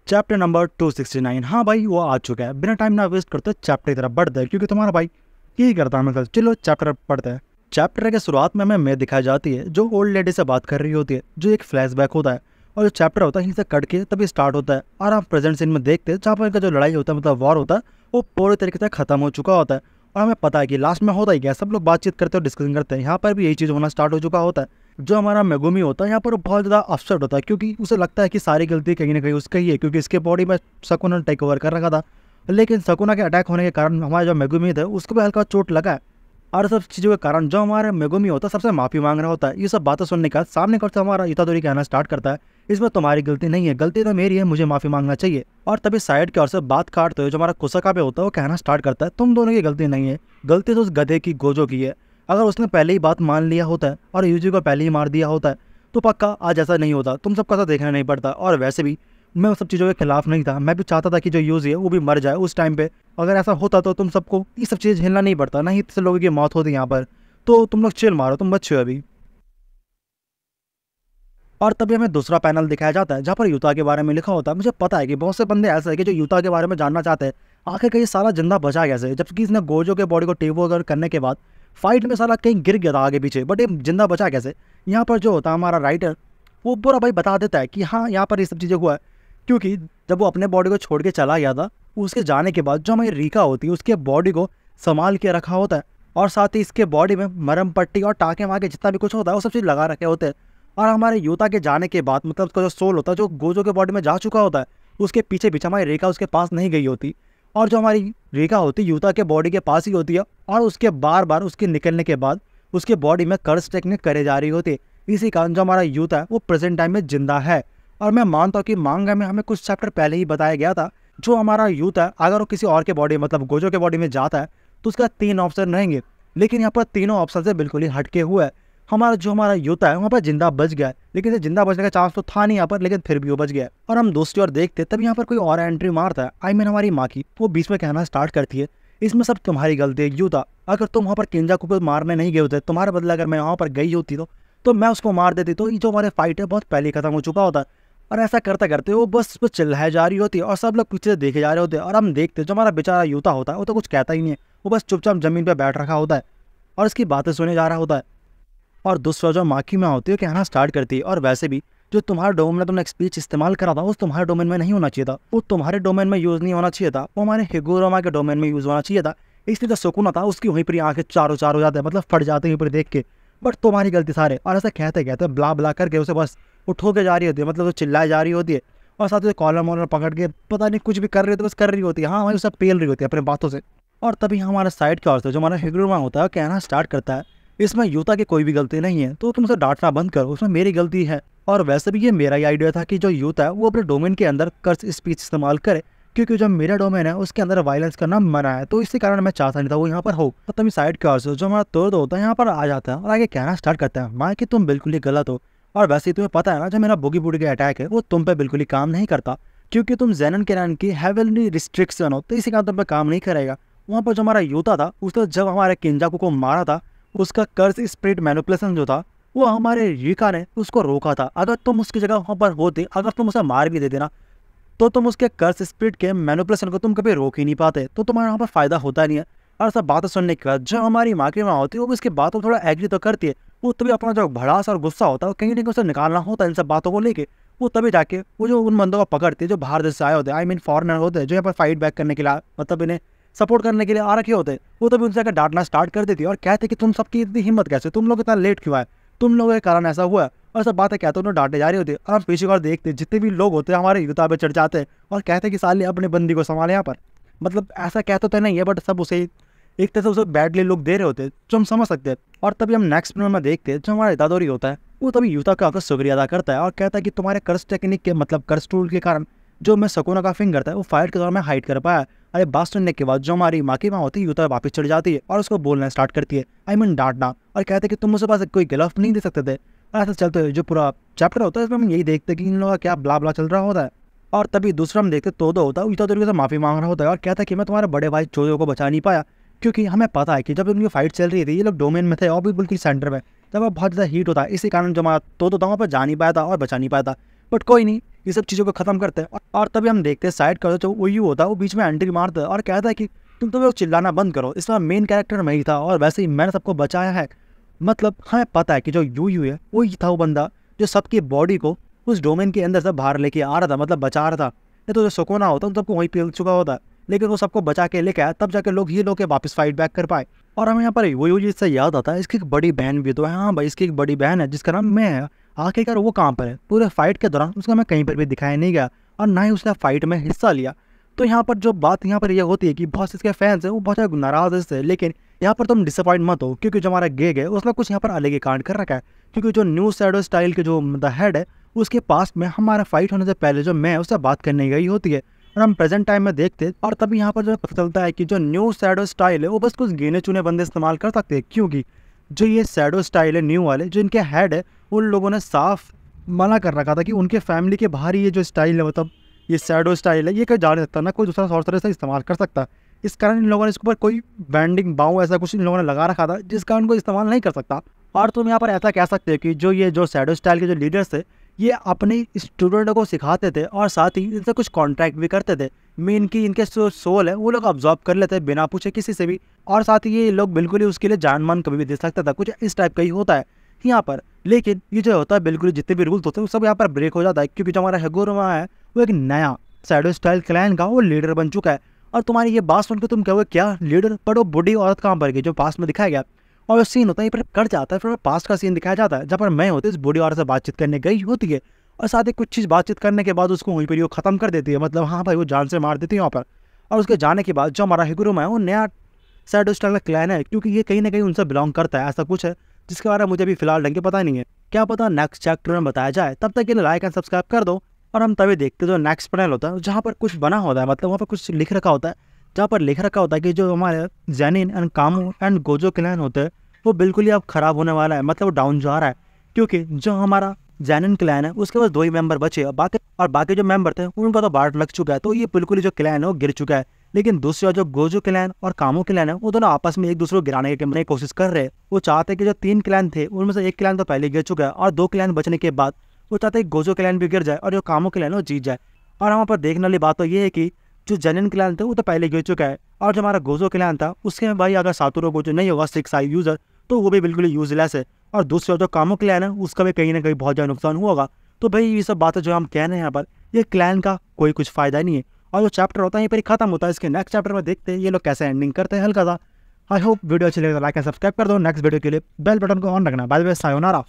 Chapter number 269। हाँ भाई वो आ चुका है। बिना टाइम ना वेस्ट करते चैप्टर की तरफ बढ़ते हैं, क्योंकि तुम्हारा भाई यही करता है हमेशा। चलो चैप्टर पढ़ते हैं। चैप्टर के शुरुआत में हमें मैं दिखाई जाती है जो ओल्ड लेडी से बात कर रही होती है, जो एक फ्लैशबैक होता है। और जो चैप्टर होता है यहीं से कट के तभी स्टार्ट होता है और हम प्रेजेंट सीन में देखते हैं जहाँ पर इनका जो लड़ाई होता है, मतलब वॉर होता है, वो पूरी तरीके से खत्म हो चुका होता है। और हमें पता है कि लास्ट में होता ही क्या, सब लोग बातचीत करते हैं और डिस्कशन करते हैं। यहाँ पर भी यही चीज़ होना स्टार्ट हो चुका होता है। जो हमारा मेगुमी होता है यहाँ पर बहुत ज़्यादा अपसेट होता है, क्योंकि उसे लगता है कि सारी गलती कहीं ना कहीं उसका ही है, क्योंकि इसके बॉडी में शकुना ने टेक ओवर कर रखा था। लेकिन शकुना के अटैक होने के कारण हमारा जो मेगुमी था उसको भी हल्का चोट लगा है। और सब चीज़ों के कारण जो हमारा मेगुमी होता है सबसे माफ़ी मांग रहा होता है। ये सब बातें सुनने का सामने कर से हमारा इतादोरी कहना स्टार्ट करता है, इसमें तुम्हारी गलती नहीं है, गलती तो मेरी है, मुझे माफ़ी मांगना चाहिए। और तभी साइड की ओर से बात काटते हुए जो हमारा कुसका पे होता है वो कहना स्टार्ट करता है, तुम दोनों की गलती नहीं है, गलती तो उस गधे की गोजो की है। अगर उसने पहले ही बात मान लिया होता है और यूजी को पहले ही मार दिया होता है तो पक्का आज ऐसा नहीं होता, तुम सबका तो देखना नहीं पड़ता। और वैसे भी मैं उस सब चीज़ों के खिलाफ नहीं था, मैं भी चाहता था कि जो यूज है वो भी मर जाए उस टाइम पे। अगर ऐसा होता तो तुम सबको ये सब चीज़ हिलना नहीं पड़ता, नहीं इतने लोगों की मौत होती यहाँ पर। तो तुम लोग चिल मारो, तुम बच्चे हो अभी। और तभी हमें दूसरा पैनल दिखाया जाता है जहाँ पर यूता के बारे में लिखा होता है। मुझे पता है कि बहुत से बंदे ऐसे हैं कि जो यूता के बारे में जानना चाहते हैं, आखिर कहीं सारा जिंदा बचा कैसे, जबकि इसने गोजो के बॉडी को टेक ओवर करने के बाद फाइट में सारा कहीं गिर गया था आगे पीछे, बट ये जिंदा बचा कैसे। यहाँ पर जो होता है हमारा राइटर वो पूरा भाई बता देता है कि हाँ यहाँ पर ये सब चीज़ें हुआ है, क्योंकि जब वो अपने बॉडी को छोड़ के चला गया था उसके जाने के बाद जो हमारी रीका होती है उसके बॉडी को संभाल के रखा होता है, और साथ ही इसके बॉडी में मरम पट्टी और टाँके वाके जितना भी कुछ होता है वो सब चीज़ लगा रखे होते हैं। और हमारे यूता के जाने के बाद मतलब उसका जो सोल होता है जो गोजो के बॉडी में जा चुका होता है, उसके पीछे पीछे हमारी रेखा उसके पास नहीं गई होती, और जो हमारी रेखा होती है यूता के बॉडी के पास ही होती है, और उसके बार बार उसके निकलने के बाद उसके बॉडी में कर्स टेक्निक करे जा रही होती है। इसी कारण जो हमारा यूता है वो प्रेजेंट टाइम में जिंदा है। और मैं मानता हूँ कि मांगा में हमें कुछ चैप्टर पहले ही बताया गया था, जो हमारा यूता है अगर वो किसी और के बॉडी मतलब गोजो के बॉडी में जाता है तो उसका 3 ऑप्शन रहेंगे, लेकिन यहाँ पर तीनों ऑप्शन से बिल्कुल ही हटके हुआ है। हमारा यूता है वहाँ पर जिंदा बच गया है, लेकिन जिंदा बचने का चांस तो था नहीं यहाँ पर, लेकिन फिर भी वो बच गया है। और हम दूसरी ओर देखते तब यहाँ पर कोई और एंट्री मारता है, आई मीन हमारी माँ की, वो बीच में कहना स्टार्ट करती है, इसमें सब तुम्हारी गलती है यूता, अगर तुम वहाँ पर किंजाकू को मारने नहीं गए होते, तुम्हारे बदले अगर मैं वहाँ पर गई होती तो मैं उसको मार देती, तो ये जो हमारे फाइट है बहुत पहले खत्म हो चुका होता है। और ऐसा करते करते वो बस चिल्लाए जा रही होती है और सब लोग पीछे से देखे जा रहे होते हैं, और हम देखते जो हमारा बेचारा यूता होता है वो तो कुछ कहता ही नहीं है, वो बस चुपचाप जमीन पर बैठ रखा होता है और इसकी बातें सुने जा रहा होता है। और दूसरा जो माँ की माँ होती है कहना स्टार्ट करती है, और वैसे भी जो तुम्हारे डोमेन में तुमने स्पीच इस्तेमाल करा था वो तुम्हारे डोमेन में नहीं होना चाहिए था, वो तुम्हारे डोमेन में यूज़ नहीं होना चाहिए था, वो हमारे हिगुरोमा के डोमेन में यूज़ होना चाहिए था। इसलिए जो सुकून था उसकी वहीं पर आंखें चारों चार हो जाते हैं, मतलब फट जाते हैं वहीं पर देख के, बट तुम्हारी गलती सारे। और ऐसा कहते कहते ब्ला ब्ला करके उसे बस उठो के जा रही होती है, मतलब वो चिल्लाई जा रही होती है, और साथ ही कॉलर मॉलर पकड़ के पता नहीं कुछ भी कर रही होती है, बस कर रही होती है, हाँ वही उसे पेल रही होती है अपने बातों से। और तभी हमारे साइड की ओर से जो हमारा हिगुरोमा होता है कहना स्टार्ट करता है, इसमें यूता की कोई भी गलती नहीं है, तो तुम उसे डांटना बंद करो, उसमें मेरी गलती है। और वैसे भी ये मेरा ही आइडिया था कि जो यूता है वो अपने डोमेन के अंदर कर्स स्पीच इस्तेमाल करे, क्योंकि जो मेरा डोमेन है उसके अंदर वायलेंस करना मना है, तो इसी कारण मैं चाहता नहीं था वो यहाँ पर हो। तो तभी साइड के ओर से जो हमारा तोड़ होता है यहाँ पर आ जाता है और आगे कहना स्टार्ट करता है, माँ कि तुम बिल्कुल ही गलत हो, और वैसे ही तुम्हें पता है ना जो मेरा बुगी बूगी का अटैक है वो तुम पे बिल्कुल ही काम नहीं करता, क्योंकि तुम जेनन के रन की हेवनली रिस्ट्रिक्शन हो, तो इसी कारण तुम पे काम नहीं करेगा। वहाँ पर जो हमारा यूता था उसने जब हमारे किंजाकू को मारा था उसका कर्स स्पिरिट मैनिपुलेशन जो था वो हमारे रीका ने उसको रोका था। अगर तुम उसकी जगह वहाँ पर होते, अगर तुम उसे मार भी दे देना, तो तुम उसके कर्स स्पिरिट के मैनिपुलेशन को तुम कभी रोक ही नहीं पाते, तो तुम्हारा वहाँ पर फायदा होता नहीं है। और सब बातें सुनने के बाद जो हमारी माँ की माँ होती है वो इसकी बातों थोड़ा एग्री तो करती है, वो तभी अपना जो भड़ास और गुस्सा होता है वो कहीं ना कहीं उसे निकालना होता है इन सब बातों को लेके, वो तभी जाके वो जो उन बंदों को पकड़ती है जो बाहर देश से आए होते हैं, आई मीन फॉरेनर होते हैं, जो यहाँ पर फाइट बैक करने के लिए मतलब इन्हें सपोर्ट करने के लिए आ रखे होते हैं, वो तभी उनसे आकर डांटना स्टार्ट कर देती है और कहते कि तुम सबकी इतनी हिम्मत कैसे, तुम लोग इतना लेट क्यों आए, तुम लोगों के कारण ऐसा हुआ है। और सब बातें कहते उन्हें डांटे जा रही होती है, और हम पीछे और देखते जितने भी लोग होते हैं हमारे यूता पे चढ़ जाते हैं और कहते हैं कि साले अपने बंदी को संभाले यहाँ पर, मतलब ऐसा कहते तो नहीं है बट सब उसे एक तरह से उसे बैडली लुक दे रहे होते हैं, जो हम समझ सकते हैं। और तभी हम नेक्स्ट फिल्म में देखते हैं जो हमारा इतादोरी होता है वो तभी यूता का आकर शुक्रिया अदा करता है और कहता है कि तुम्हारे कर्स टेक्निक के मतलब कर्स टूल के कारण जो मैं सकुना का फिंगर था वो फाइट के दौरान में हाइड कर पाया। अरे बात सुनने के बाद जो हमारी माँ की माँ होती है यूता वापस चढ़ जाती है और उसको बोलना स्टार्ट करती है, आई मीन डांटना, और कहते हैं कि तुम मुझे पास कोई गिलाफ नहीं दे सकते थे। और ऐसा चलते हुए जो पूरा चैप्टर होता है इसमें हम यही देखते हैं कि इन लोगों का क्या ब्ला ब्ला चल रहा होता है। और तभी दूसरा हम देखते तोदो होता है, इतादोरी से माफ़ी मांग रहा होता है और कहता है कि मैं तुम्हारे बड़े भाई चोजो को बचा नहीं पाया, क्योंकि हमें पता है कि जब उनकी फाइट चल रही थी ये लोग डोमेन में थे और भी बिल्कुल सेंटर में, जब बहुत ज़्यादा हीट होता है, इसी कारण जो हमारा तो वहाँ पर जा नहीं पाया था और बचा नहीं पाया था। बट कोई नहीं, ये सब चीज़ों को खत्म करते हैं। और तभी हम देखते हैं साइड का जो ओयू होता है वो बीच में एंट्री मारता है और कहता है कि तुम तो वो चिल्लाना बंद करो, इसमें मेन कैरेक्टर मैं ही था और वैसे ही मैंने सबको बचाया है। मतलब हमें पता है कि जो यू है वो ही था वो बंदा जो सबकी बॉडी को उस डोमेन के अंदर से बाहर लेके आ रहा था, मतलब बचा रहा था। नहीं तो जो सुकोना होता है सबको वहीं पेल चुका होता है, लेकिन वो सबको बचा के लेके आया, तब जाके लोग हीरो के वापस फाइट बैक कर पाए। और हमें यहाँ पर वो इससे याद आता है इसकी एक बड़ी बहन भी तो है। हाँ भाई, इसकी एक बड़ी बहन है जिसका नाम मैं है। आखिरकार वो कहाँ पर है? पूरे फाइट के दौरान उसका मैं कहीं पर भी दिखाया नहीं गया और ना ही उसने फाइट में हिस्सा लिया। तो यहाँ पर जो बात यहाँ पर यह होती है कि बहुत इसके फैंस हैं वो बहुत ज़्यादा नाराज है इससे, लेकिन यहाँ पर तुम डिसअपॉइंट मत हो क्योंकि जो हमारा गेग है उसने कुछ यहाँ पर अलग ही कांड कर रखा है। क्योंकि जो न्यू शैडो स्टाइल के जो द हेड है उसके पास में हमारा फाइट होने से पहले जो मैं उससे बात करने गई होती है और हम प्रेजेंट टाइम में देखते और तभी यहाँ पर जो पता चलता है कि जो न्यू शैडो स्टाइल है वो बस कुछ गिने चुने बंदे इस्तेमाल कर सकते हैं, क्योंकि जो ये शैडो स्टाइल है न्यू वाले जो इनके हेड है उन लोगों ने साफ मना कर रखा था कि उनके फैमिली के बाहर ही ये जो स्टाइल है, मतलब ये शैडो स्टाइल है, ये कोई जा नहीं सकता, ना कोई दूसरा सॉर्सरर से इस्तेमाल कर सकता। इस कारण इन लोगों ने इसके ऊपर कोई बैंडिंग बाउ ऐसा कुछ इन लोगों ने लगा रखा था जिसका उनको इस्तेमाल नहीं कर सकता। और तुम यहाँ पर ऐसा कह सकते हो कि जो ये जो शैडो स्टाइल के जो लीडर्स थे ये अपने स्टूडेंटों को सिखाते थे और साथ ही इनसे कुछ कॉन्ट्रैक्ट भी करते थे। मेन की इनके जो सोल है वो लोग ऑब्जॉर्व कर लेते हैं बिना पूछे किसी से भी, और साथ ही ये लोग बिल्कुल ही उसके लिए जान मान कभी भी दे सकता था। कुछ इस टाइप का ही होता है यहाँ पर। लेकिन ये जो होता है बिल्कुल जितने भी रूल्स होते हैं वो सब यहाँ पर ब्रेक हो जाता है, क्योंकि जो हमारा हेगुरोमा है वो एक नया शैडो स्टाइल क्लैन का वो लीडर बन चुका है। और तुम्हारी ये बात सुनकर तुम कहोगे क्या लीडर, पर वो बूढ़ी औरत कहाँ पर गई जो पास्ट में दिखाया गया। और जो सीन होता है ये पर कट जाता है, फिर पास्ट का सीन दिखाया जाता है जहाँ पर मैं होती इस बूढ़ी औरत से बातचीत करने गई होती है और साथ ही कुछ चीज़ बातचीत करने के बाद उसको वहीं पर वो खत्म कर देती है, मतलब हाँ भाई वो जान से मार देती है वहाँ पर। और उसके जाने के बाद जो हमारा हिगुरुमा है वो नया शैडो स्टाइल का क्लैन है, क्योंकि ये कहीं ना कहीं उनसे बिलोंग करता है, ऐसा कुछ है जिसके बारे में मुझे भी फिलहाल ढंग के पता नहीं है। क्या पता नेक्स्ट चैप्टर में बताया जाए, तब तक के लिए लाइक एंड सब्सक्राइब कर दो। और हम तभी देखते जो नेक्स्ट पैनल होता है जहाँ पर कुछ बना होता है, मतलब वहाँ पर कुछ लिख रखा होता है, जहाँ पर लिख रखा होता है कि जो हमारे Zenin and Kamo and Gojo clan होते हैं वो बिल्कुल ही अब खराब होने वाला है, मतलब वो डाउन जा रहा है। क्योंकि जो हमारा जेनिन क्लैन है उसके पास 2 ही मेंबर बचे और बाकी जो मेंबर थे उनका तो बाट लग चुका है, तो ये बिल्कुल ही जो क्लैन है वो गिर चुका है। लेकिन दूसरा जो गोजो क्लैन और कामू क्लैन है वो दोनों आपस में एक दूसरे को गिराने की कोशिश कर रहे हैं। वो चाहते हैं कि जो 3 क्लैन थे उनमें से एक क्लैन तो पहले गिर चुका है और 2 क्लैन बचने के बाद वो चाहते हैं गोजो क्लैन भी गिर जाए और जो कामू क्लैन है वो जीत जाए। और वहाँ पर देखने वाली बात तो ये है कि जो जेनिन क्लैन थे वो तो पहले गिर चुका है और जो हमारा गोजो क्लैन था उसके भाई अगर सातुरो गोजो नहीं होगा 6 आई यूजर तो वो भी बिल्कुल यूजलेस है। और दूसरा जो कामू क्लैन है उसका भी कहीं ना कहीं बहुत ज़्यादा नुकसान होगा। तो भाई ये सब बातें जो हम कह रहे हैं यहाँ पर ये क्लैन का कोई कुछ फायदा नहीं है। और जो चैप्टर होता है ये पर खत्म होता है, इसके नेक्स्ट चैप्टर में देखते हैं ये लोग कैसे एंडिंग करते हैं हल्का सा। आई होप वीडियो अच्छी लगे तो लाइक एंड सब्सक्राइब कर दो। नेक्स्ट वीडियो के लिए बेल बटन को ऑन रखना। By the way, sayonara.